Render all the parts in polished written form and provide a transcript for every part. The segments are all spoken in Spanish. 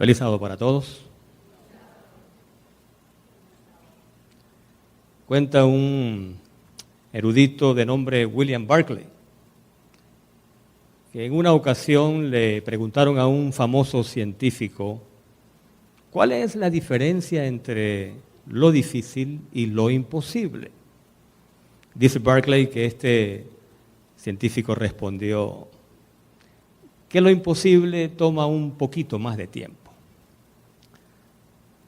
Feliz sábado para todos. Cuenta un erudito de nombre William Barclay, que en una ocasión le preguntaron a un famoso científico cuál es la diferencia entre lo difícil y lo imposible. Dice Barclay que este científico respondió que lo imposible toma un poquito más de tiempo.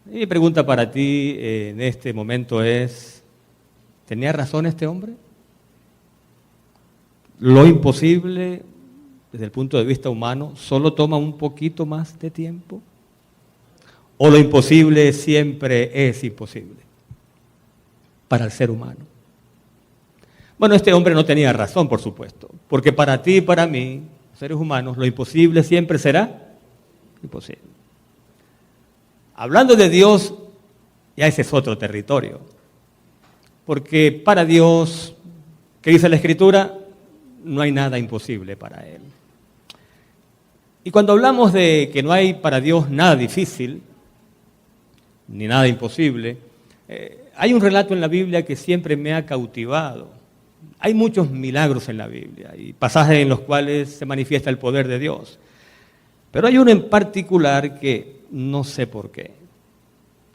Y mi pregunta para ti en este momento es, ¿tenía razón este hombre? Lo imposible, desde el punto de vista humano, solo toma un poquito más de tiempo. ¿O lo imposible siempre es imposible para el ser humano? Bueno, este hombre no tenía razón, por supuesto, porque para ti y para mí, seres humanos, lo imposible siempre será imposible. Hablando de Dios, ya ese es otro territorio, porque para Dios, ¿qué dice la Escritura? No hay nada imposible para Él. Y cuando hablamos de que no hay para Dios nada difícil, ni nada imposible, hay un relato en la Biblia que siempre me ha cautivado. Hay muchos milagros en la Biblia y pasajes en los cuales se manifiesta el poder de Dios. Pero hay uno en particular que no sé por qué.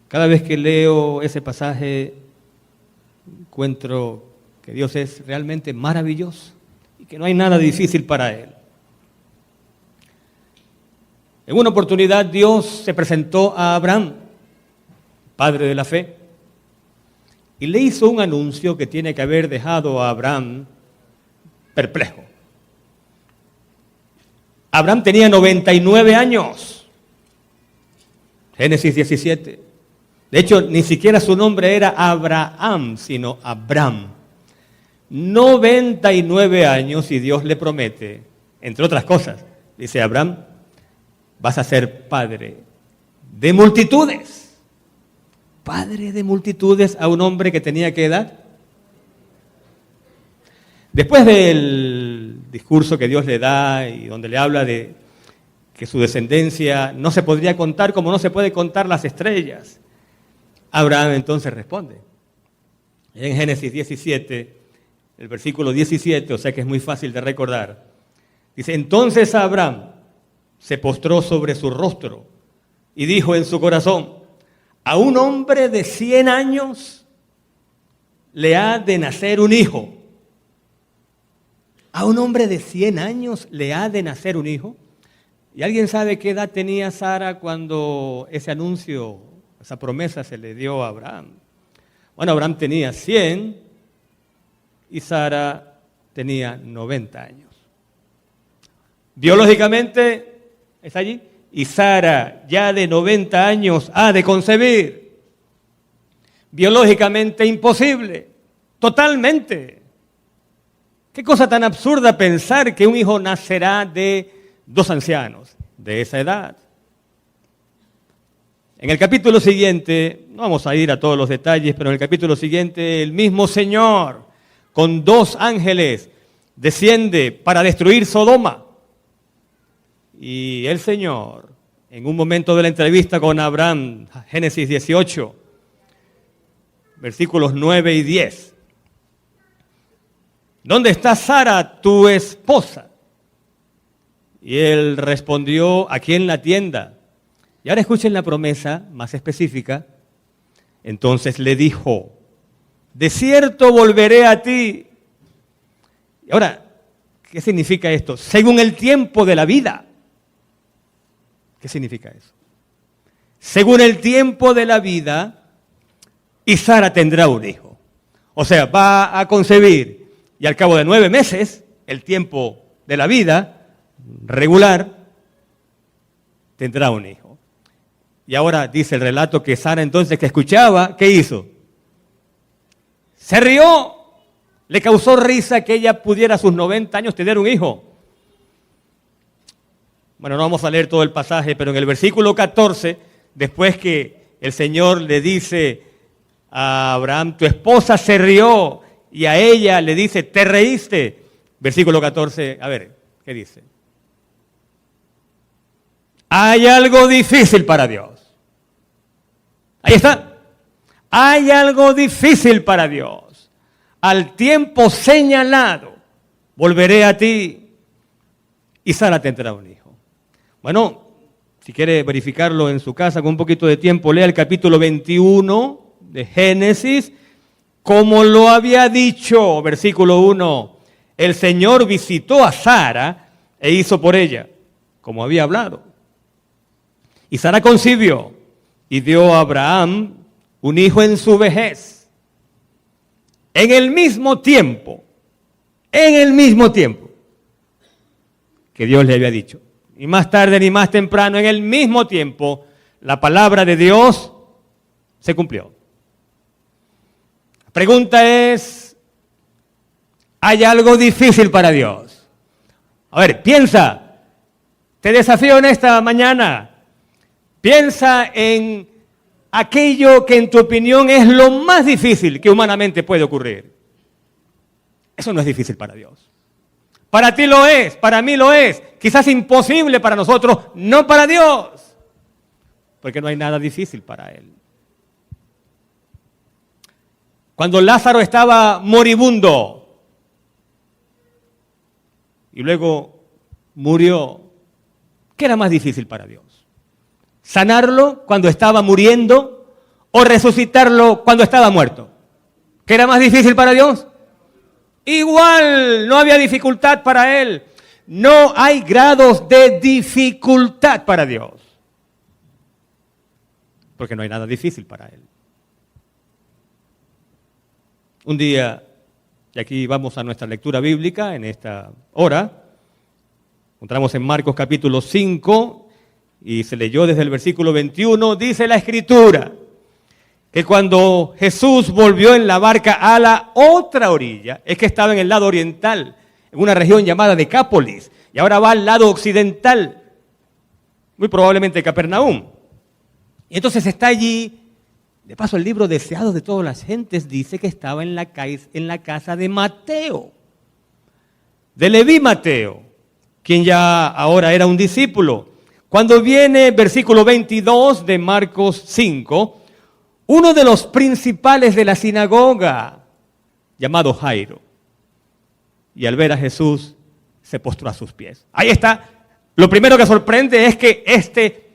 Cada vez que leo ese pasaje encuentro que Dios es realmente maravilloso y que no hay nada difícil para Él. En una oportunidad Dios se presentó a Abraham, padre de la fe, y le hizo un anuncio que tiene que haber dejado a Abraham perplejo. Abraham tenía 99 años. Génesis 17. De hecho, ni siquiera su nombre era Abraham, sino Abram. 99 años y Dios le promete, entre otras cosas, dice Abraham, vas a ser padre de multitudes. Padre de multitudes a un hombre que tenía ¿qué edad? Después del discurso que Dios le da y donde le habla de que su descendencia no se podría contar como no se puede contar las estrellas, Abraham entonces responde. En Génesis 17, el versículo 17, o sea que es muy fácil de recordar, dice, entonces Abraham se postró sobre su rostro y dijo en su corazón, a un hombre de 100 años le ha de nacer un hijo. A un hombre de 100 años le ha de nacer un hijo. ¿Y alguien sabe qué edad tenía Sara cuando ese anuncio, esa promesa se le dio a Abraham? Bueno, Abraham tenía 100 y Sara tenía 90 años. Biológicamente, ¿está allí? Y Sara, ya de 90 años, ha de concebir. Biológicamente imposible, totalmente. Qué cosa tan absurda pensar que un hijo nacerá de dos ancianos de esa edad. En el capítulo siguiente, no vamos a ir a todos los detalles, pero en el capítulo siguiente, el mismo Señor, con 2 ángeles, desciende para destruir Sodoma. Y el Señor, en un momento de la entrevista con Abraham, Génesis 18, versículos 9 y 10. ¿Dónde está Sara, tu esposa? Y él respondió, aquí en la tienda. Y ahora escuchen la promesa más específica. Entonces le dijo, de cierto volveré a ti. Y ahora, ¿qué significa esto? Según el tiempo de la vida. ¿Qué significa eso? Según el tiempo de la vida, y Sara tendrá un hijo. O sea, va a concebir y al cabo de 9 meses, el tiempo de la vida regular, tendrá un hijo. Y ahora dice el relato que Sara entonces que escuchaba, ¿qué hizo? Se rió, le causó risa que ella pudiera a sus 90 años tener un hijo. Bueno, no vamos a leer todo el pasaje, pero en el versículo 14, después que el Señor le dice a Abraham, tu esposa se rió, y a ella le dice, te reíste. Versículo 14, a ver, ¿qué dice? Hay algo difícil para Dios. Ahí está. Hay algo difícil para Dios. Al tiempo señalado, volveré a ti y Sara tendrá un hijo. Bueno, si quiere verificarlo en su casa con un poquito de tiempo, lea el capítulo 21 de Génesis. Como lo había dicho, versículo 1, el Señor visitó a Sara e hizo por ella, como había hablado. Y Sara concibió y dio a Abraham un hijo en su vejez. En el mismo tiempo que Dios le había dicho. Ni más tarde ni más temprano, en el mismo tiempo, la palabra de Dios se cumplió. La pregunta es, ¿hay algo difícil para Dios? A ver, piensa, te desafío en esta mañana. Piensa en aquello que en tu opinión es lo más difícil que humanamente puede ocurrir. Eso no es difícil para Dios. Para ti lo es, para mí lo es. Quizás imposible para nosotros, no para Dios. Porque no hay nada difícil para Él. Cuando Lázaro estaba moribundo y luego murió, ¿qué era más difícil para Dios? ¿Sanarlo cuando estaba muriendo o resucitarlo cuando estaba muerto? ¿Qué era más difícil para Dios? Igual, no había dificultad para Él. No hay grados de dificultad para Dios. Porque no hay nada difícil para Él. Un día, y aquí vamos a nuestra lectura bíblica en esta hora, encontramos en Marcos capítulo 5, y se leyó desde el versículo 21, dice la Escritura, que cuando Jesús volvió en la barca a la otra orilla, es que estaba en el lado oriental, en una región llamada Decápolis, y ahora va al lado occidental, muy probablemente Capernaum. Y entonces está allí. De paso, el libro Deseados de todas las gentes dice que estaba en la casa de Mateo, de Leví Mateo, quien ya ahora era un discípulo. Cuando viene versículo 22 de Marcos 5, uno de los principales de la sinagoga, llamado Jairo, y al ver a Jesús, se postró a sus pies. Ahí está. Lo primero que sorprende es que este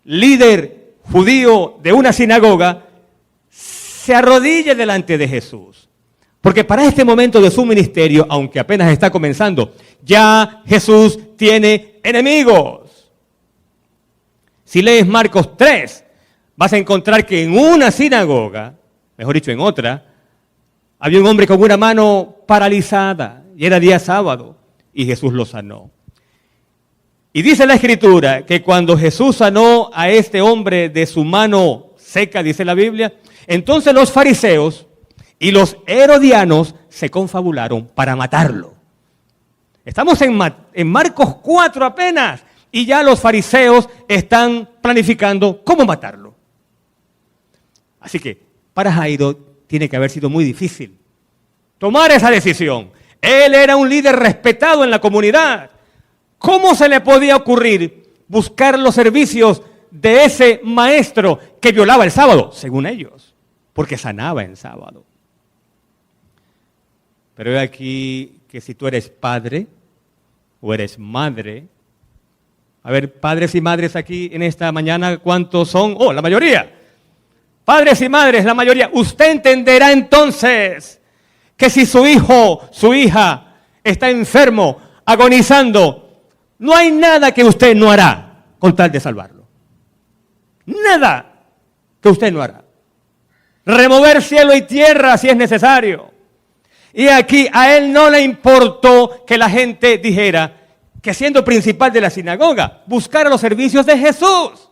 líder judío de una sinagoga se arrodilla delante de Jesús. Porque para este momento de su ministerio, aunque apenas está comenzando, ya Jesús tiene enemigos. Si lees Marcos 3, vas a encontrar que en una sinagoga, mejor dicho en otra, había un hombre con una mano paralizada y era día sábado y Jesús lo sanó. Y dice la Escritura que cuando Jesús sanó a este hombre de su mano seca, dice la Biblia, entonces los fariseos y los herodianos se confabularon para matarlo. Estamos en Marcos 4 apenas y ya los fariseos están planificando cómo matarlo. Así que para Jairo tiene que haber sido muy difícil tomar esa decisión. Él era un líder respetado en la comunidad. ¿Cómo se le podía ocurrir buscar los servicios de ese maestro que violaba el sábado? Según ellos, porque sanaba en sábado. Pero he aquí que si tú eres padre o eres madre, a ver, padres y madres aquí en esta mañana, ¿cuántos son? Oh, la mayoría. Padres y madres, la mayoría. Usted entenderá entonces que si su hijo, su hija está enfermo, agonizando, no hay nada que usted no hará con tal de salvarlo. Nada que usted no hará. Remover cielo y tierra si es necesario. Y aquí a él no le importó que la gente dijera que siendo principal de la sinagoga, buscara los servicios de Jesús,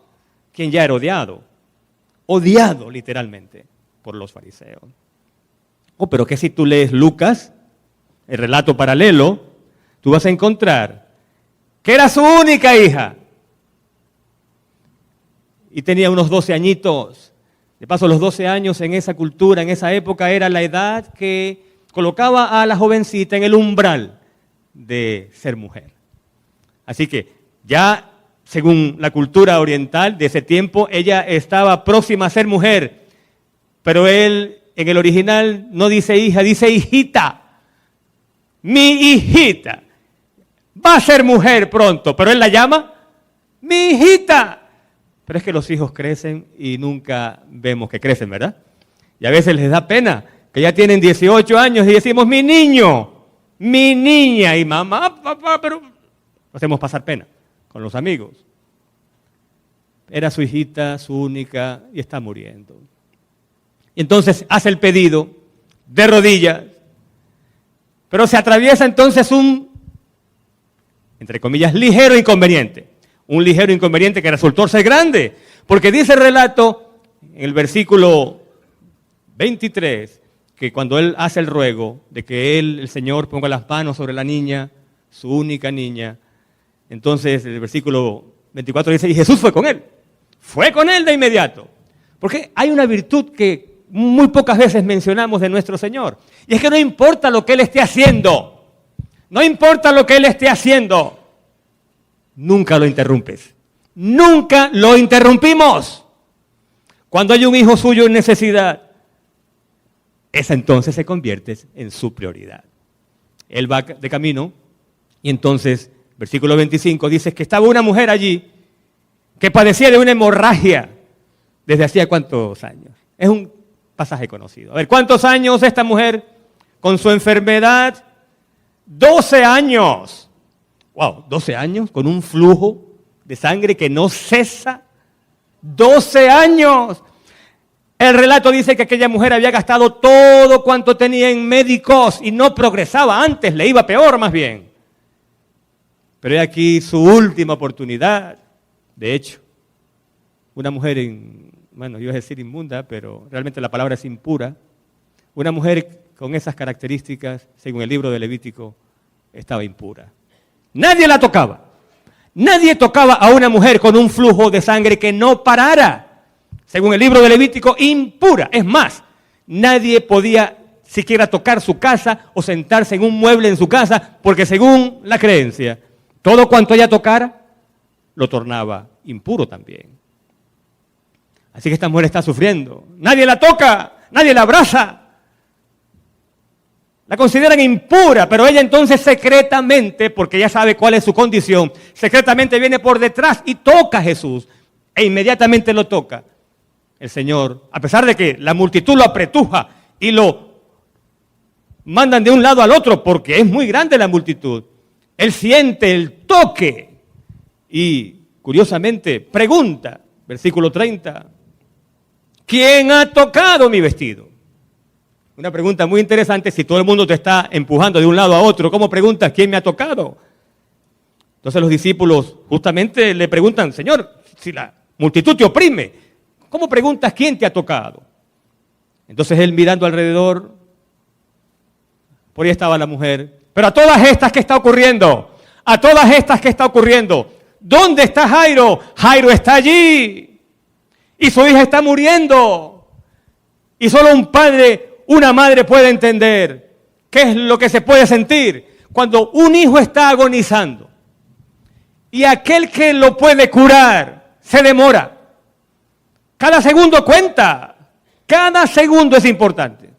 quien ya era odiado literalmente por los fariseos. Oh, pero que si tú lees Lucas, el relato paralelo, tú vas a encontrar que era su única hija y tenía unos 12 añitos. De paso, los 12 años en esa cultura, en esa época, era la edad que colocaba a la jovencita en el umbral de ser mujer. Así que ya según la cultura oriental de ese tiempo, ella estaba próxima a ser mujer, pero él en el original no dice hija, dice hijita. Mi hijita. Va a ser mujer pronto, pero él la llama mi hijita. Pero es que los hijos crecen y nunca vemos que crecen, ¿verdad? Y a veces les da pena, que ya tienen 18 años y decimos, mi niño, mi niña, y mamá, papá, pero hacemos pasar pena con los amigos. Era su hijita, su única, y está muriendo. Y entonces hace el pedido de rodillas, pero se atraviesa entonces un, entre comillas, ligero inconveniente. Un ligero inconveniente que resultó ser grande, porque dice el relato en el versículo 23, que cuando él hace el ruego de que él, el Señor, ponga las manos sobre la niña, su única niña, entonces el versículo 24 dice, y Jesús fue con él de inmediato. Porque hay una virtud que muy pocas veces mencionamos de nuestro Señor, y es que no importa lo que Él esté haciendo, no importa lo que Él esté haciendo, nunca lo interrumpes, nunca lo interrumpimos. Cuando hay un hijo suyo en necesidad, esa entonces se convierte en su prioridad. Él va de camino y entonces, versículo 25, dice que estaba una mujer allí que padecía de una hemorragia desde hacía ¿cuántos años? Es un pasaje conocido. A ver, ¿cuántos años esta mujer con su enfermedad? 12 años. Wow, 12 años con un flujo de sangre que no cesa. 12 años. El relato dice que aquella mujer había gastado todo cuanto tenía en médicos y no progresaba, antes le iba peor más bien. Pero he aquí su última oportunidad. De hecho, una mujer, yo iba a decir inmunda, pero realmente la palabra es impura. Una mujer con esas características, según el libro de Levítico, estaba impura. Nadie la tocaba. Nadie tocaba a una mujer con un flujo de sangre que no parara. Según el libro de Levítico, impura. Es más, nadie podía siquiera tocar su casa o sentarse en un mueble en su casa, porque según la creencia, todo cuanto ella tocara, lo tornaba impuro también. Así que esta mujer está sufriendo. Nadie la toca, nadie la abraza. La consideran impura, pero ella entonces secretamente, porque ya sabe cuál es su condición, secretamente viene por detrás y toca a Jesús. E inmediatamente lo toca. El Señor, a pesar de que la multitud lo apretuja y lo mandan de un lado al otro, porque es muy grande la multitud, Él siente el toque y, curiosamente, pregunta, versículo 30, ¿quién ha tocado mi vestido? Una pregunta muy interesante, si todo el mundo te está empujando de un lado a otro, ¿cómo preguntas quién me ha tocado? Entonces los discípulos justamente le preguntan, Señor, si la multitud te oprime, ¿cómo preguntas quién te ha tocado? Entonces él mirando alrededor, por ahí estaba la mujer, pero a todas estas, ¿qué está ocurriendo? A todas estas, ¿qué está ocurriendo? ¿Dónde está Jairo? Jairo está allí y su hija está muriendo. Y solo un padre, una madre puede entender qué es lo que se puede sentir cuando un hijo está agonizando y aquel que lo puede curar se demora. Cada segundo cuenta, cada segundo es importante.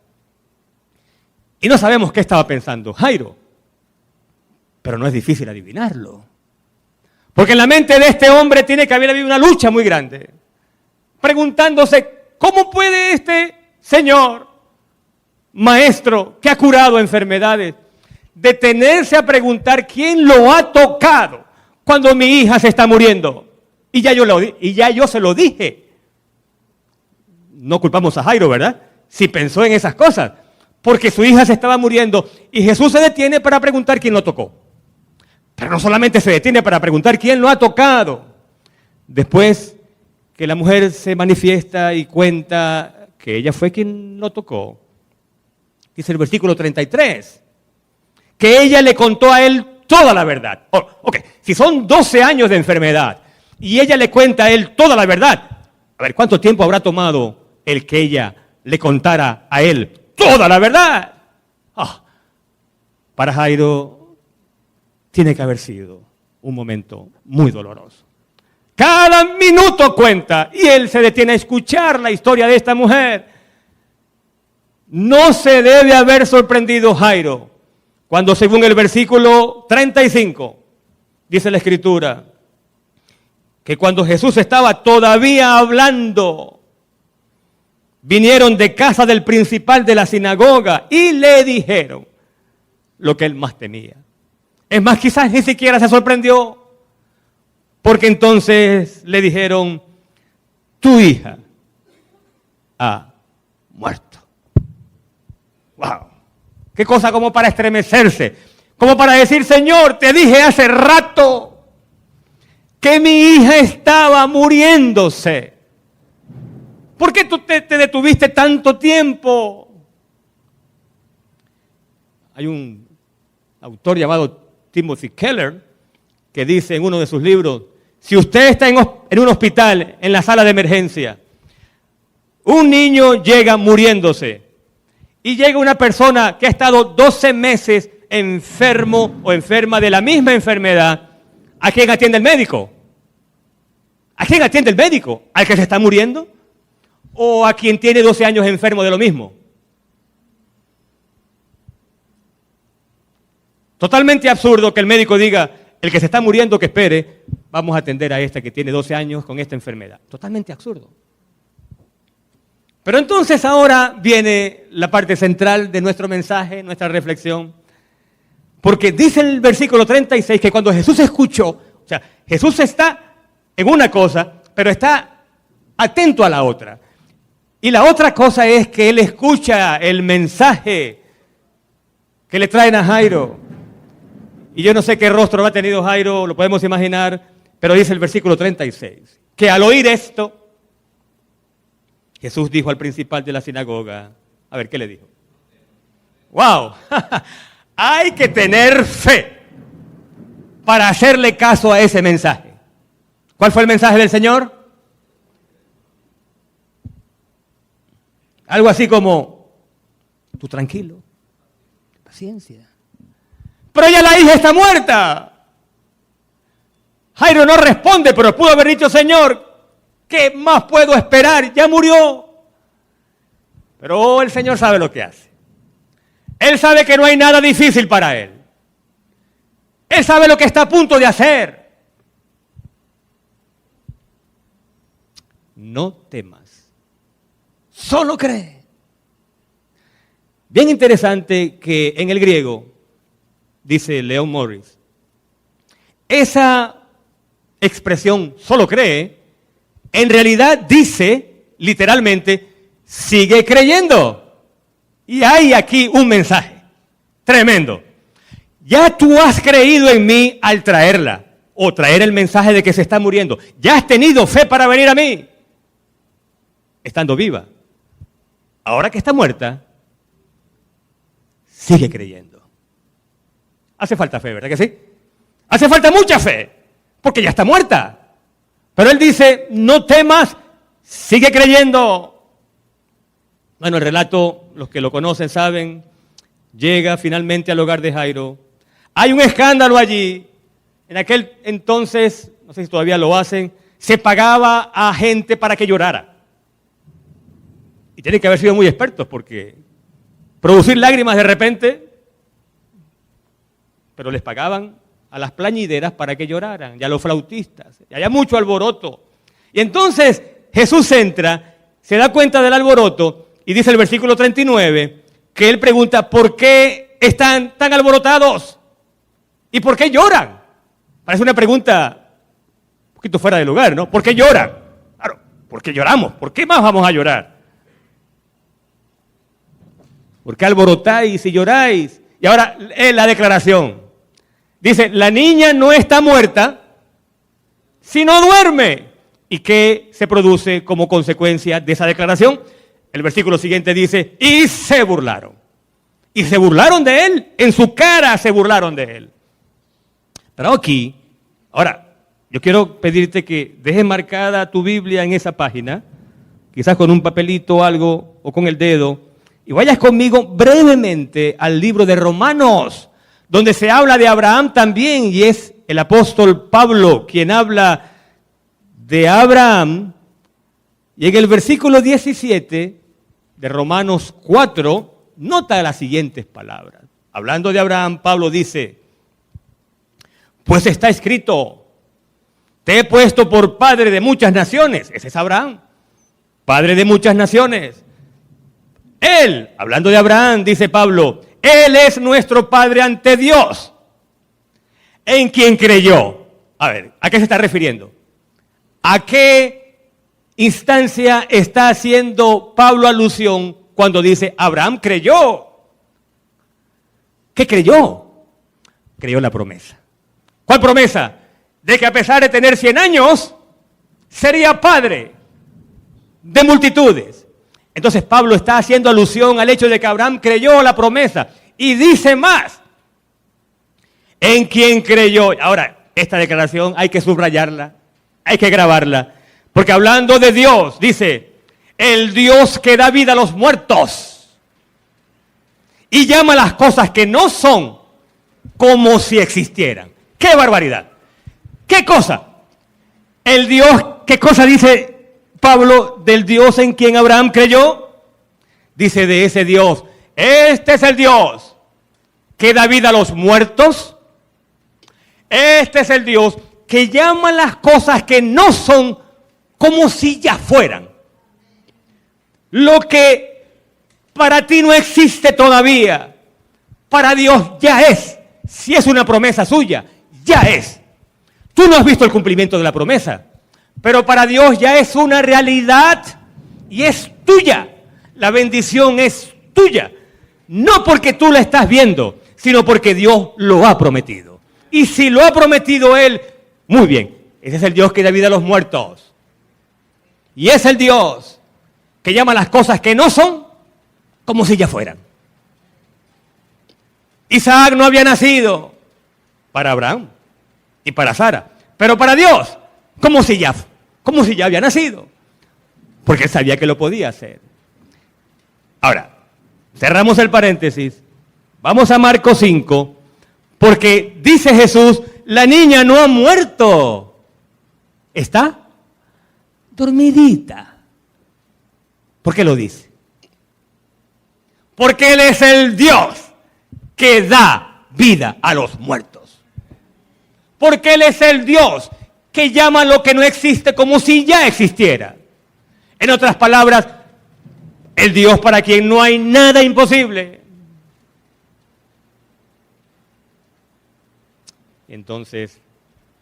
Y no sabemos qué estaba pensando Jairo, pero no es difícil adivinarlo. Porque en la mente de este hombre tiene que haber habido una lucha muy grande, preguntándose, ¿cómo puede este Señor, maestro, que ha curado enfermedades, detenerse a preguntar quién lo ha tocado cuando mi hija se está muriendo? Y ya yo se lo dije. No culpamos a Jairo, ¿verdad? Si pensó en esas cosas, porque su hija se estaba muriendo y Jesús se detiene para preguntar quién lo tocó. Pero no solamente se detiene para preguntar quién lo ha tocado. Después que la mujer se manifiesta y cuenta que ella fue quien lo tocó, dice el versículo 33, que ella le contó a él toda la verdad. Ok, si son 12 años de enfermedad y ella le cuenta a él toda la verdad, a ver, ¿cuánto tiempo habrá tomado el que ella le contara a él toda la verdad? Para Jairo tiene que haber sido un momento muy doloroso. Cada minuto cuenta. Y él se detiene a escuchar la historia de esta mujer. No se debe haber sorprendido Jairo cuando, según el versículo 35, dice la Escritura, que cuando Jesús estaba todavía hablando, vinieron de casa del principal de la sinagoga y le dijeron lo que él más temía. Es más, quizás ni siquiera se sorprendió, porque entonces le dijeron, tu hija ha muerto. ¡Wow! Qué cosa como para estremecerse, como para decir, Señor, te dije hace rato que mi hija estaba muriéndose. ¿Por qué tú te detuviste tanto tiempo? Hay un autor llamado Timothy Keller que dice en uno de sus libros, si usted está en un hospital, en la sala de emergencia, un niño llega muriéndose y llega una persona que ha estado 12 meses enfermo o enferma de la misma enfermedad, ¿a quién atiende el médico? ¿A quién atiende el médico? ¿Al que se está muriendo? ¿O a quien tiene 12 años enfermo de lo mismo? Totalmente absurdo que el médico diga, el que se está muriendo que espere, vamos a atender a este que tiene 12 años con esta enfermedad. Totalmente absurdo. Pero entonces ahora viene la parte central de nuestro mensaje, nuestra reflexión, porque dice el versículo 36 que cuando Jesús escuchó, o sea, Jesús está en una cosa, pero está atento a la otra. Y la otra cosa es que él escucha el mensaje que le traen a Jairo. Y yo no sé qué rostro ha tenido Jairo, lo podemos imaginar, pero dice el versículo 36, que al oír esto, Jesús dijo al principal de la sinagoga, a ver, ¿qué le dijo? ¡Wow! Hay que tener fe para hacerle caso a ese mensaje. ¿Cuál fue el mensaje del Señor? Algo así como, tú tranquilo, paciencia. Pero ya la hija está muerta. Jairo no responde, pero pudo haber dicho, Señor, ¿qué más puedo esperar? Ya murió. Pero el Señor sabe lo que hace. Él sabe que no hay nada difícil para Él. Él sabe lo que está a punto de hacer. No temas. Solo cree. Bien interesante que en el griego, dice Leon Morris, esa expresión, solo cree, en realidad dice, literalmente, sigue creyendo. Y hay aquí un mensaje tremendo. Ya tú has creído en mí al traerla, o traer el mensaje de que se está muriendo. Ya has tenido fe para venir a mí, estando viva. Ahora que está muerta, sigue creyendo. Hace falta fe, ¿verdad que sí? Hace falta mucha fe, porque ya está muerta. Pero él dice, no temas, sigue creyendo. Bueno, el relato, los que lo conocen saben, llega finalmente al hogar de Jairo. Hay un escándalo allí. En aquel entonces, no sé si todavía lo hacen, se pagaba a gente para que llorara. Y tienen que haber sido muy expertos, porque producir lágrimas de repente, pero les pagaban a las plañideras para que lloraran, y a los flautistas, y había mucho alboroto. Y entonces Jesús entra, se da cuenta del alboroto, y dice el versículo 39, que él pregunta, ¿por qué están tan alborotados? ¿Y por qué lloran? Parece una pregunta un poquito fuera de lugar, ¿no? ¿Por qué lloran? Claro, porque lloramos. ¿Por qué más vamos a llorar? ¿Por qué alborotáis y lloráis? Y ahora la declaración. Dice, la niña no está muerta, sino duerme. ¿Y qué se produce como consecuencia de esa declaración? El versículo siguiente dice, y se burlaron. Y se burlaron de él, en su cara se burlaron de él. Pero aquí, ahora, yo quiero pedirte que dejes marcada tu Biblia en esa página, quizás con un papelito o algo, o con el dedo, y vayas conmigo brevemente al libro de Romanos, donde se habla de Abraham también, y es el apóstol Pablo quien habla de Abraham, y en el versículo 17 de Romanos 4, nota las siguientes palabras. Hablando de Abraham, Pablo dice, pues está escrito, te he puesto por padre de muchas naciones. Ese es Abraham, padre de muchas naciones. Él, hablando de Abraham, dice Pablo, él es nuestro padre ante Dios, en quien creyó. A ver, ¿a qué se está refiriendo? ¿A qué instancia está haciendo Pablo alusión cuando dice Abraham creyó? ¿Qué creyó? Creyó la promesa. ¿Cuál promesa? De que a pesar de tener 100 años, sería padre de multitudes. Entonces Pablo está haciendo alusión al hecho de que Abraham creyó la promesa. Y dice más, en quien creyó. Ahora, esta declaración hay que subrayarla, hay que grabarla. Porque hablando de Dios, dice, el Dios que da vida a los muertos y llama las cosas que no son como si existieran. ¡Qué barbaridad! ¿Qué cosa? El Dios, ¿qué cosa dice Pablo del Dios en quien Abraham creyó? Dice de ese Dios, este es el Dios que da vida a los muertos. Este es el Dios que llama las cosas que no son como si ya fueran. Lo que para ti no existe todavía, para Dios ya es. Si es una promesa suya, ya es. Tú no has visto el cumplimiento de la promesa, pero para Dios ya es una realidad y es tuya. La bendición es tuya. No porque tú la estás viendo, sino porque Dios lo ha prometido. Y si lo ha prometido Él, muy bien. Ese es el Dios que da vida a los muertos. Y es el Dios que llama las cosas que no son como si ya fueran. Isaac no había nacido para Abraham y para Sara, pero para Dios, como si ya había nacido, porque Él sabía que lo podía hacer. Ahora, cerramos el paréntesis, vamos a Marcos 5, porque dice Jesús, la niña no ha muerto, está dormidita. ¿Por qué lo dice? Porque Él es el Dios que da vida a los muertos. Porque Él es el Dios que llama lo que no existe como si ya existiera. En otras palabras, el Dios para quien no hay nada imposible. Entonces,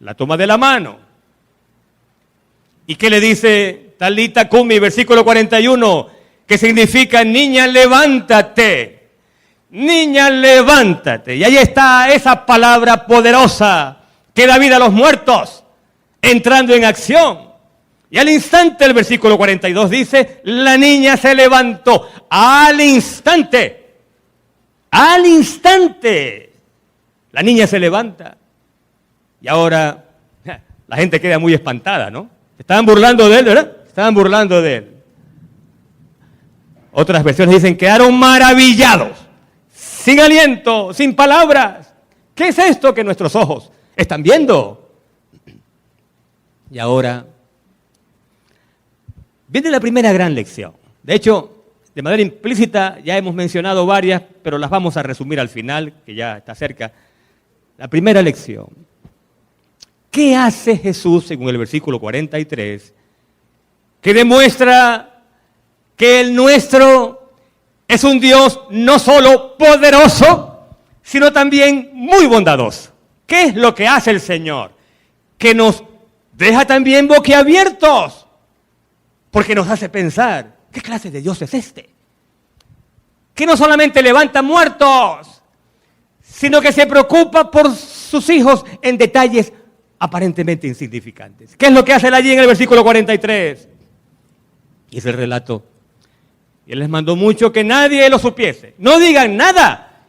la toma de la mano. ¿Y qué le dice Talita Kumi, versículo 41? Que significa, niña, levántate. Niña, levántate. Y ahí está esa palabra poderosa que da vida a los muertos, entrando en acción. Y al instante, el versículo 42 dice, la niña se levantó. Al instante. Al instante. La niña se levanta. Y ahora la gente queda muy espantada, ¿no? Estaban burlando de él, ¿verdad? Estaban burlando de él. Otras versiones dicen, quedaron maravillados, sin aliento, sin palabras. ¿Qué es esto que nuestros ojos están viendo? Y ahora viene la primera gran lección. De hecho, de manera implícita ya hemos mencionado varias, pero las vamos a resumir al final, que ya está cerca. La primera lección. ¿Qué hace Jesús, según el versículo 43, que demuestra que el nuestro es un Dios no solo poderoso, sino también muy bondadoso? ¿Qué es lo que hace el Señor? Que nos deja también boquiabiertos, porque nos hace pensar, ¿qué clase de Dios es este? Que no solamente levanta muertos, sino que se preocupa por sus hijos en detalles aparentemente insignificantes. ¿Qué es lo que hace él allí en el versículo 43? Y es el relato. Y él les mandó mucho que nadie lo supiese. No digan nada.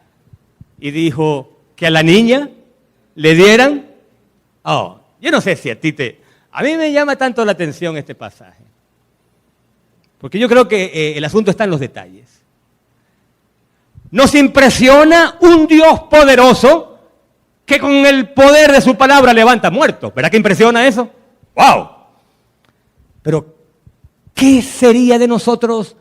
Y dijo que a la niña le dieran. Yo no sé si a mí me llama tanto la atención este pasaje. Porque yo creo que el asunto está en los detalles. Nos impresiona un Dios poderoso que con el poder de su palabra levanta muertos. ¿Verdad que impresiona eso? ¡Wow! Pero, ¿qué sería de nosotros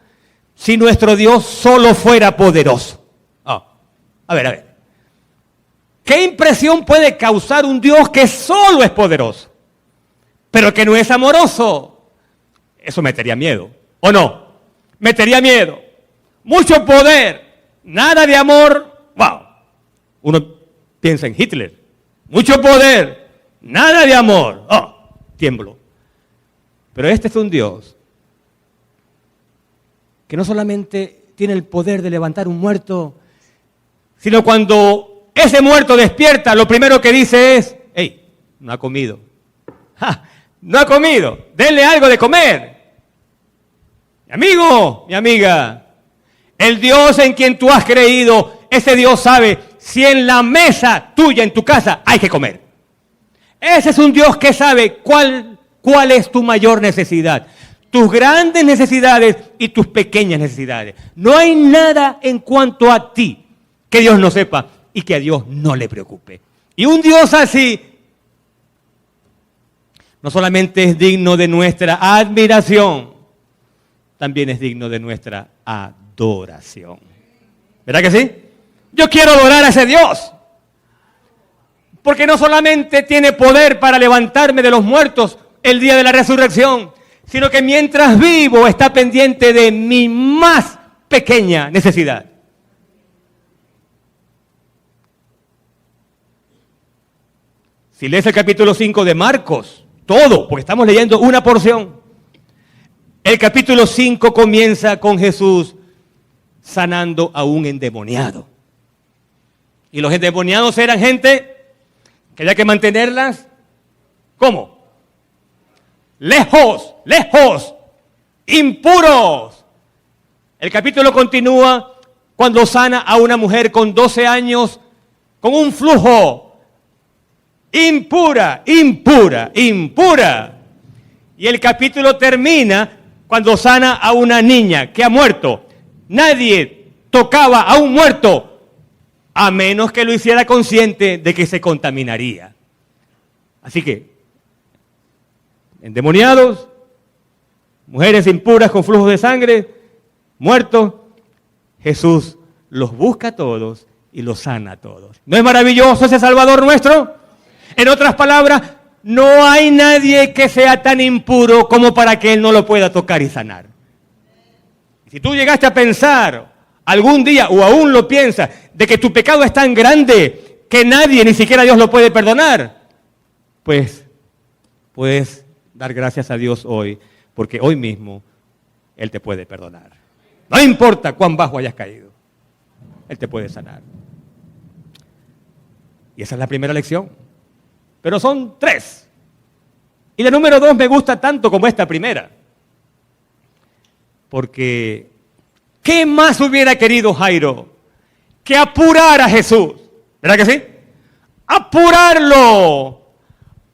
si nuestro Dios solo fuera poderoso? A ver. ¿Qué impresión puede causar un Dios que solo es poderoso, pero que no es amoroso? Eso metería miedo, ¿o no? Metería miedo. Mucho poder, nada de amor. ¡Wow! Uno piensa en Hitler. Mucho poder, nada de amor. ¡Oh! Tiemblo. Pero este es un Dios que no solamente tiene el poder de levantar un muerto, sino cuando ese muerto despierta, lo primero que dice es: ¡hey! No ha comido. ¡Ja! No ha comido. Denle algo de comer. Mi amigo, mi amiga, el Dios en quien tú has creído, ese Dios sabe si en la mesa tuya, en tu casa, hay que comer. Ese es un Dios que sabe cuál es tu mayor necesidad. Tus grandes necesidades y tus pequeñas necesidades. No hay nada en cuanto a ti que Dios no sepa y que a Dios no le preocupe. Y un Dios así no solamente es digno de nuestra admiración, también es digno de nuestra adoración. ¿Verdad que sí? Yo quiero adorar a ese Dios, porque no solamente tiene poder para levantarme de los muertos el día de la resurrección, sino que mientras vivo está pendiente de mi más pequeña necesidad. Si lees el capítulo 5 de Marcos, todo, porque estamos leyendo una porción, el capítulo 5 comienza con Jesús sanando a un endemoniado. Y los endemoniados eran gente que había que mantenerlas, ¿cómo? Lejos, impuros. El capítulo continúa cuando sana a una mujer con 12 años con un flujo. Impura. Y el capítulo termina cuando sana a una niña que ha muerto. Nadie tocaba a un muerto a menos que lo hiciera consciente de que se contaminaría. Así que, endemoniados, mujeres impuras con flujos de sangre, muertos, Jesús los busca a todos y los sana a todos. ¿No es maravilloso ese Salvador nuestro? En otras palabras, no hay nadie que sea tan impuro como para que Él no lo pueda tocar y sanar. Si tú llegaste a pensar algún día, o aún lo piensas, de que tu pecado es tan grande que nadie, ni siquiera Dios lo puede perdonar, pues puedes dar gracias a Dios hoy, porque hoy mismo Él te puede perdonar. No importa cuán bajo hayas caído, Él te puede sanar. Y esa es la primera lección. Pero son 3. Y la número 2 me gusta tanto como esta primera. Porque, ¿qué más hubiera querido Jairo que apurar a Jesús? ¿Verdad que sí? Apurarlo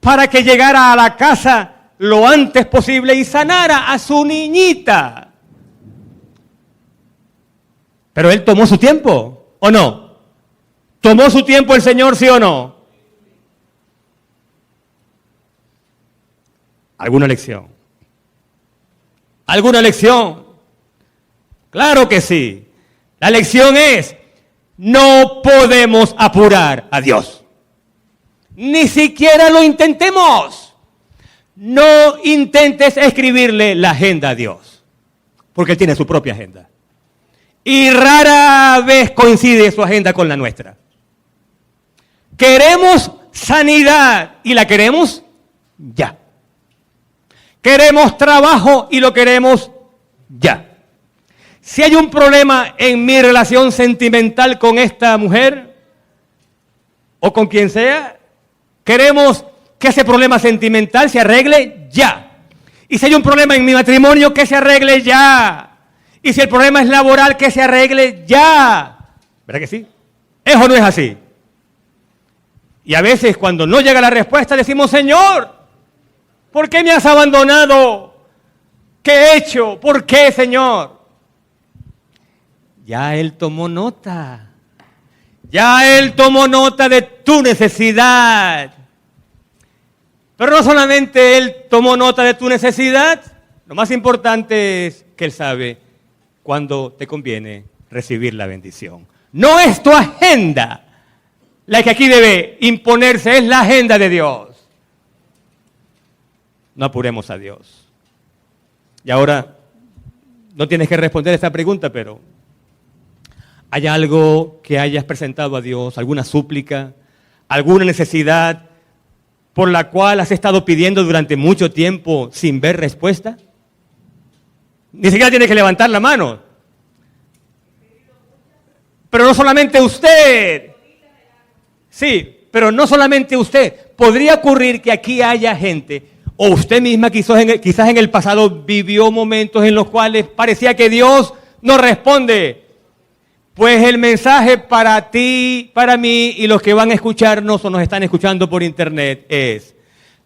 para que llegara a la casa lo antes posible y sanara a su niñita. Pero él tomó su tiempo, ¿o no? ¿Tomó su tiempo el Señor, sí o no? ¿Alguna lección? ¿Alguna lección? Claro que sí. La lección es, no podemos apurar a Dios. Ni siquiera lo intentemos. No intentes escribirle la agenda a Dios, porque Él tiene su propia agenda. Y rara vez coincide su agenda con la nuestra. Queremos sanidad y la queremos ya. Queremos trabajo y lo queremos ya. Si hay un problema en mi relación sentimental con esta mujer o con quien sea, queremos que ese problema sentimental se arregle ya. Y si hay un problema en mi matrimonio, que se arregle ya. Y si el problema es laboral, que se arregle ya. ¿Verdad que sí? ¿Es o no es así? Y a veces cuando no llega la respuesta decimos, Señor, ¿por qué me has abandonado? ¿Qué he hecho? ¿Por qué, Señor? Ya Él tomó nota. Ya Él tomó nota de tu necesidad. Pero no solamente Él tomó nota de tu necesidad, Lo más importante es que Él sabe cuándo te conviene recibir la bendición. No es tu agenda la que aquí debe imponerse, es la agenda de Dios. No apuremos a Dios. Y ahora, no tienes que responder esta pregunta, pero ¿hay algo que hayas presentado a Dios? ¿Alguna súplica? ¿Alguna necesidad por la cual has estado pidiendo durante mucho tiempo sin ver respuesta? Ni siquiera tienes que levantar la mano. Pero no solamente usted. Sí, pero no solamente usted. Podría ocurrir que aquí haya gente, o usted misma quizás en el pasado vivió momentos en los cuales parecía que Dios no responde. Pues el mensaje para ti, para mí y los que van a escucharnos o nos están escuchando por internet es: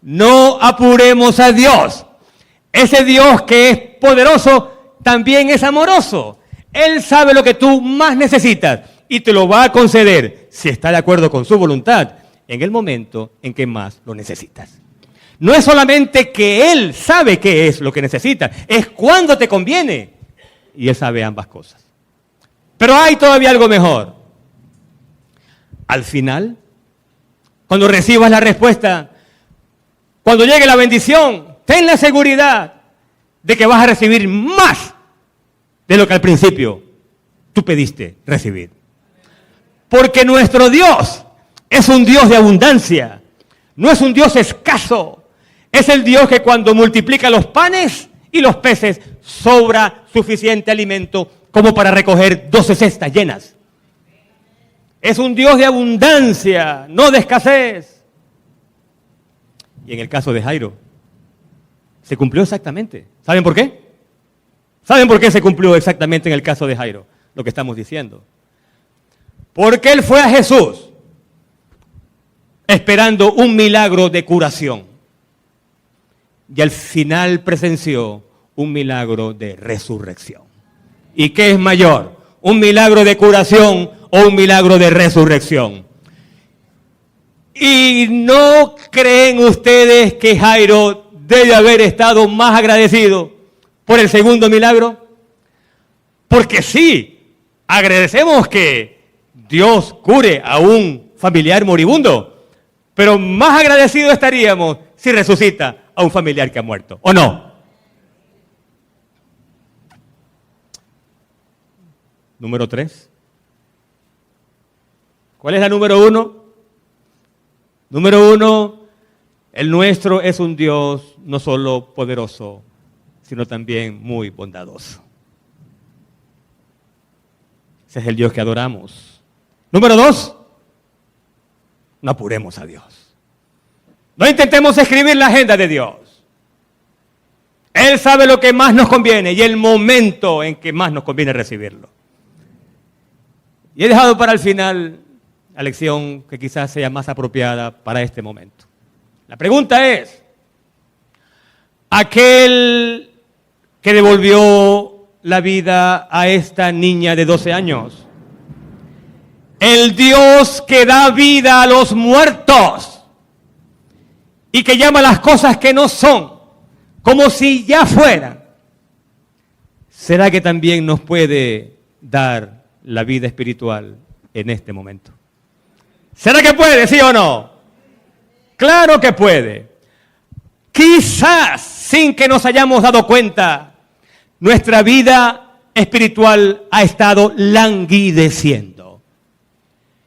no apuremos a Dios. Ese Dios que es poderoso también es amoroso. Él sabe lo que tú más necesitas y te lo va a conceder si está de acuerdo con su voluntad en el momento en que más lo necesitas. No es solamente que Él sabe qué es lo que necesitas, es cuándo te conviene. Y Él sabe ambas cosas. Pero hay todavía algo mejor. Al final, cuando recibas la respuesta, cuando llegue la bendición, ten la seguridad de que vas a recibir más de lo que al principio tú pediste recibir. Porque nuestro Dios es un Dios de abundancia, no es un Dios escaso. Es el Dios que cuando multiplica los panes y los peces, sobra suficiente alimento como para recoger 12 cestas llenas. Es un Dios de abundancia, no de escasez. Y en el caso de Jairo, se cumplió exactamente. ¿Saben por qué? ¿Saben por qué se cumplió exactamente en el caso de Jairo? Lo que estamos diciendo. Porque él fue a Jesús esperando un milagro de curación. Y al final presenció un milagro de resurrección. ¿Y qué es mayor? ¿Un milagro de curación o un milagro de resurrección? ¿Y no creen ustedes que Jairo debe haber estado más agradecido por el segundo milagro? Porque sí, agradecemos que Dios cure a un familiar moribundo, pero más agradecidos estaríamos si resucita a un familiar que ha muerto, ¿o no? Número 3. ¿Cuál es la número 1? Número 1, el nuestro es un Dios no solo poderoso, sino también muy bondadoso. Ese es el Dios que adoramos. Número 2, no apuremos a Dios. No intentemos escribir la agenda de Dios. Él sabe lo que más nos conviene y el momento en que más nos conviene recibirlo. Y he dejado para el final la lección que quizás sea más apropiada para este momento. La pregunta es: aquel que devolvió la vida a esta niña de 12 años, el Dios que da vida a los muertos y que llama las cosas que no son como si ya fueran, ¿será que también nos puede dar la vida espiritual en este momento? ¿Será que puede, sí o no? Claro que puede. Quizás sin que nos hayamos dado cuenta, nuestra vida espiritual ha estado languideciendo.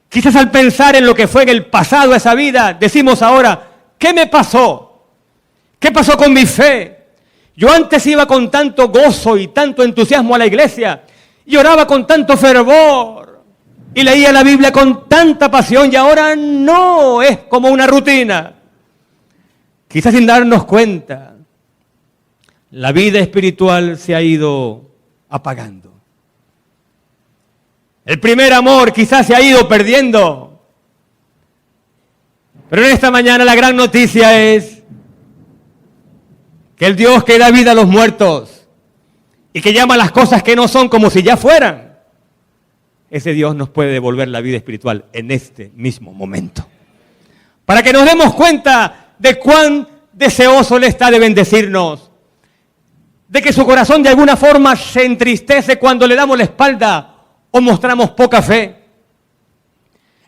Quizás al pensar en lo que fue en el pasado esa vida, decimos ahora: ¿qué me pasó? ¿Qué pasó con mi fe? Yo antes iba con tanto gozo y tanto entusiasmo a la iglesia, y oraba con tanto fervor, y leía la Biblia con tanta pasión, y ahora no, es como una rutina. Quizás sin darnos cuenta, la vida espiritual se ha ido apagando. El primer amor quizás se ha ido perdiendo. Pero en esta mañana la gran noticia es que el Dios que da vida a los muertos y que llama las cosas que no son como si ya fueran, ese Dios nos puede devolver la vida espiritual en este mismo momento. Para que nos demos cuenta de cuán deseoso Él está de bendecirnos, de que su corazón de alguna forma se entristece cuando le damos la espalda o mostramos poca fe.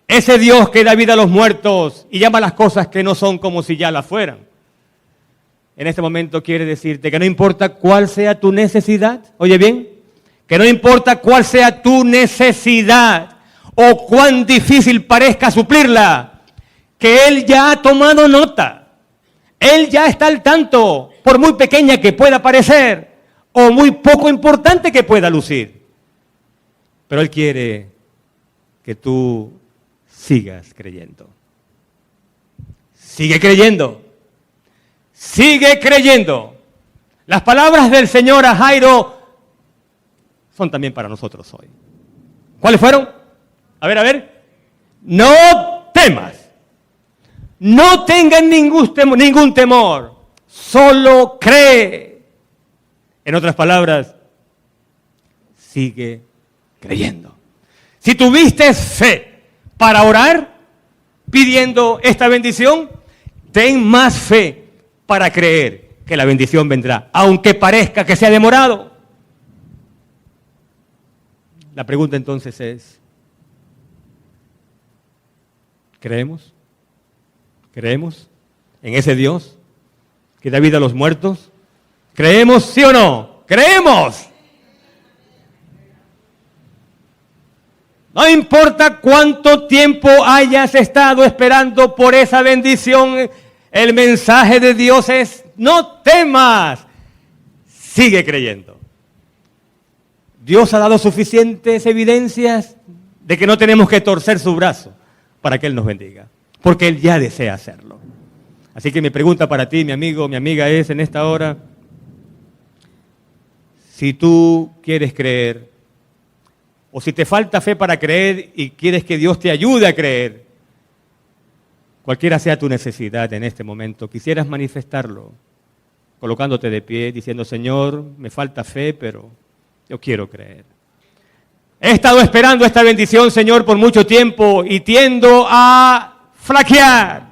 Ese Dios que da vida a los muertos y llama las cosas que no son como si ya las fueran. En este momento quiere decirte que no importa cuál sea tu necesidad, oye bien, que no importa cuál sea tu necesidad o cuán difícil parezca suplirla, que Él ya ha tomado nota. Él ya está al tanto, por muy pequeña que pueda parecer o muy poco importante que pueda lucir. Pero Él quiere que tú sigas creyendo. Sigue creyendo. Sigue creyendo. Las palabras del Señor a Jairo son también para nosotros hoy. ¿Cuáles fueron? A ver. No temas. No tengan ningún temor. Solo cree. En otras palabras, sigue creyendo. Si tuviste fe para orar pidiendo esta bendición, ten más fe para creer que la bendición vendrá, aunque parezca que sea demorado. La pregunta entonces es, ¿creemos? ¿Creemos en ese Dios que da vida a los muertos? ¿Creemos, sí o no? ¡Creemos! No importa cuánto tiempo hayas estado esperando por esa bendición, el mensaje de Dios es, no temas, sigue creyendo. Dios ha dado suficientes evidencias de que no tenemos que torcer su brazo para que Él nos bendiga, porque Él ya desea hacerlo. Así que mi pregunta para ti, mi amigo, mi amiga, es en esta hora, si tú quieres creer, o si te falta fe para creer y quieres que Dios te ayude a creer, cualquiera sea tu necesidad en este momento, quisieras manifestarlo, colocándote de pie, diciendo, Señor, me falta fe, pero yo quiero creer. He estado esperando esta bendición, Señor, por mucho tiempo y tiendo a flaquear,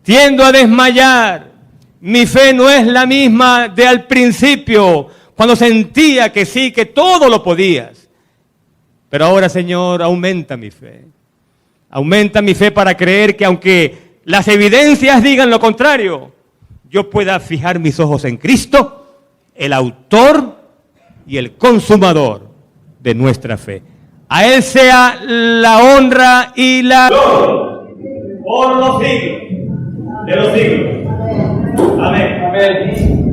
tiendo a desmayar. Mi fe no es la misma de al principio, cuando sentía que sí, que todo lo podías. Pero ahora, Señor, aumenta mi fe. Aumenta mi fe para creer que aunque las evidencias digan lo contrario, yo pueda fijar mis ojos en Cristo, el autor y el consumador de nuestra fe. A Él sea la honra y la gloria por los siglos de los siglos. Amén. Amén.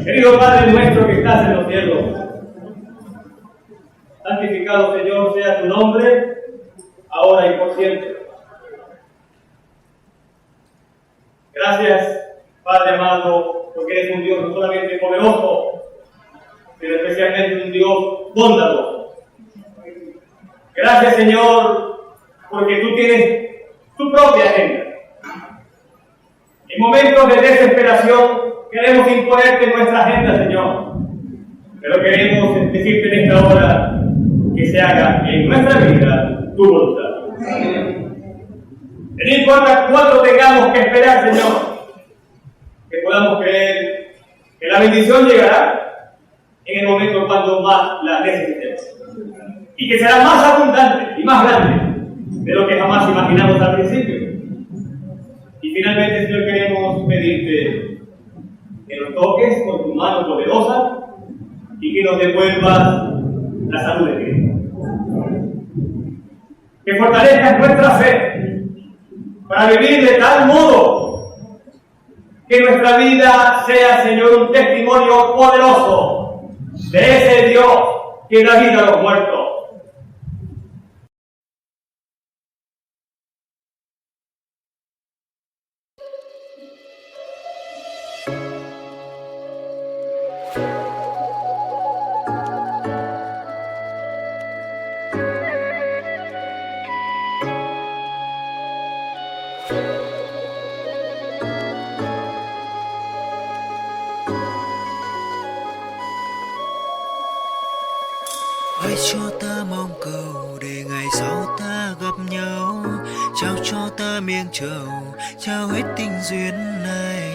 Querido Padre nuestro que estás en los cielos, santificado, Señor, sea tu nombre, ahora y por siempre. Gracias, Padre amado, porque eres un Dios no solamente poderoso, pero especialmente un Dios bondadoso. Gracias, Señor, porque tú tienes tu propia agenda. En momentos de desesperación queremos imponerte nuestra agenda, Señor, pero queremos decirte en esta hora que se haga en nuestra vida tu voluntad. No importa cuánto tengamos que esperar, Señor, que podamos creer que la bendición llegará en el momento cuando más la necesitemos. Y que será más abundante y más grande de lo que jamás imaginamos al principio. Y finalmente, Señor, queremos pedirte que nos toques con tu mano poderosa y que nos devuelvas la salud de Cristo. Que fortalezcas nuestra fe para vivir de tal modo que nuestra vida sea, Señor, un testimonio poderoso de ese Dios que da vida a los muertos. Hãy cho ta mong cầu để ngày sau ta gặp nhau, trao cho ta miếng trầu, trao hết tình duyên này.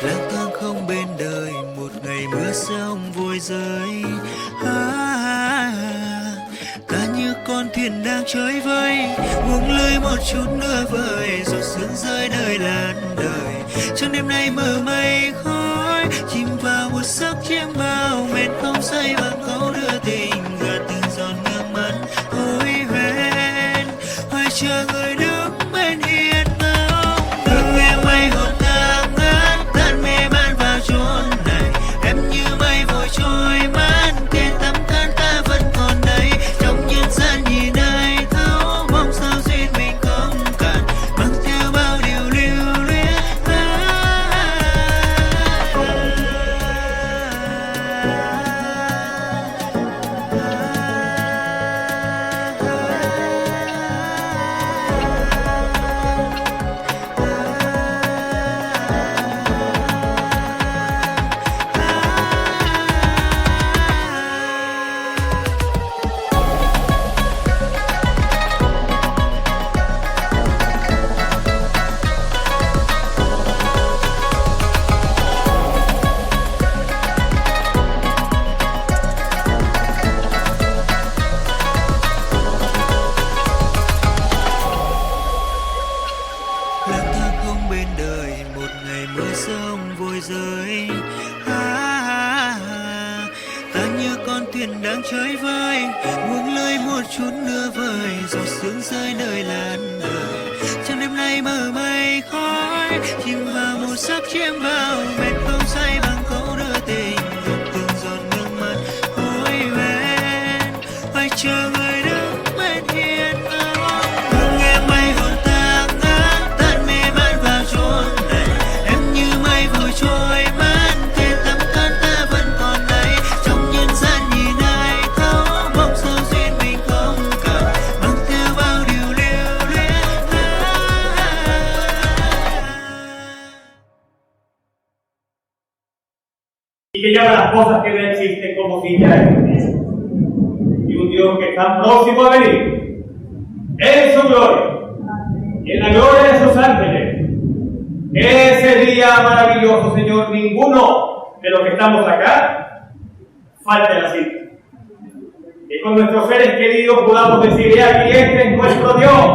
lang thang không bên đời, một ngày mưa sông vội rơi. Ta như con thuyền đang trôi vơi, buông lơi một chút nữa vời, rồi sương rơi nơi làn đời. Trong đêm nay mờ mây khói, chìm vào một giấc chiêm bao, mệt không say bằng câu đưa tình, gạt từng giọt nước mắt hối hẹn, hoài chờ người đứng bên hiên mau. Thương em mây hồn ta ngát, tan mê man vào chốn này, em như mây vội trôi mất, kề tấm thân ta vẫn còn đây. Trong nhân gian nhìn ai thấu, mong sao duyên mình không cạn, mang theo bao điều lưu luyến. Lang thang không bên đời, một ngày mưa sông vội rơi. Ta như con thuyền đang chơi vơi, buông lơi một chút nữa vời, giọt sương rơi nơi làn đời. Trong đêm nay mờ mây khói, chìm vào một giấc chiêm bao, mệt không say bằng câu đưa tình, gạt từng giọt nước mắt hối hẹn, phải chờ người đứng bên hiên mau. Thương em mây hồn ta ngát, tan mê man vào chốn này, em như mây vội trôi mất, kề tấm thân ta vẫn còn đây. Trong nhân gian nhìn ai thấu, mong sao duyên mình không cạn, mang theo bao điều lưu luyến. Y que llama las cosas que no existen como si ya existiesen. Y un Dios que está próximo a venir en su gloria y en la gloria de sus ángeles. Ese día maravilloso, Señor, ninguno de los que estamos acá falte la cita. Que con nuestros seres queridos podamos decir: he aquí, este es nuestro Dios.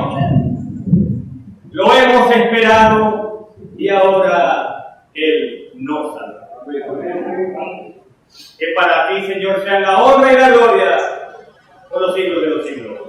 Lo hemos esperado y ahora Él nos salva. Que para ti, Señor, sean la honra y la gloria por los siglos de los siglos.